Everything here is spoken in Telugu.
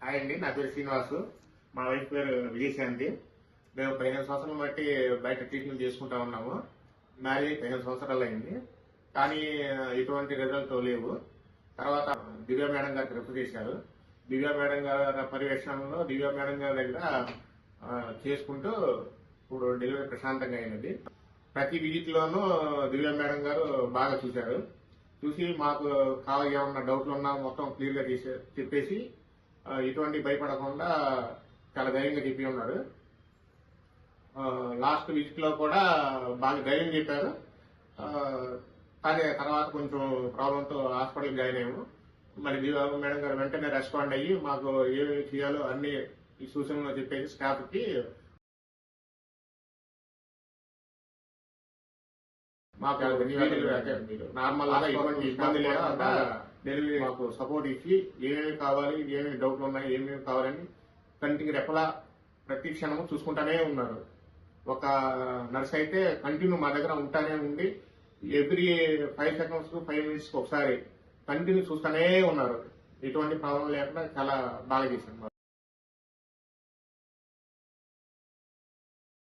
హాయ్ అండి, నా పేరు శ్రీనివాసు. మా వైఫ్ పేరు విజయశాంతి. మేము 15 సంవత్సరాలు బట్టి బయట ట్రీట్మెంట్ చేసుకుంటా ఉన్నాము. మ్యారేజ్ 15 సంవత్సరాలు అయింది, కానీ ఎటువంటి రిజల్ట్ లేవు. తర్వాత దివ్య మేడం గారికి రిఫర్ చేశారు. దివ్య మేడం గారి పర్యవేక్షణలో దివ్య మేడం గారి దగ్గర చేసుకుంటూ ఇప్పుడు డెలివరీ ప్రశాంతంగా అయినది. ప్రతి విజిట్ లోనూ దివ్య మేడం గారు బాగా చూసి మాకు ఏమన్నా డౌట్లు ఉన్నా మొత్తం క్లియర్ గా చెప్పేసి ఎటువంటి భయపడకుండా చాలా ధైర్యంగా చెప్పి ఉన్నారు. లాస్ట్ విజిట్ లో కూడా బాగా ధైర్యం చెప్పారు. కానీ తర్వాత కొంచెం ప్రాబ్లంతో హాస్పిటల్ జాయిన్ అయ్యాము. మరి దివ్య మేడం గారు వెంటనే రెస్పాండ్ అయ్యి మాకు ఏమి చేయాలో అన్ని సూచనలు చెప్పేసి స్టాఫ్ కి మాకు నార్మల్ గా ఎటువంటి ఇబ్బంది లేకుండా డెలివరీ మాకు సపోర్ట్ ఇచ్చి ఏమేమి కావాలి, ఏమేమి డౌట్లు ఉన్నాయి, ఏమేమి కావాలని కంటికి రెప్పలా ప్రతి క్షణము చూసుకుంటానే ఉన్నారు. ఒక నర్స్ అయితే కంటిన్యూ మా దగ్గర ఉంటానే ఉండి ఎవ్రీ 5 seconds 5 minutes ఒకసారి కంటిన్యూ చూస్తూనే ఉన్నారు. ఎటువంటి ప్రాబ్లం లేకుండా చాలా బాగా చేశారు.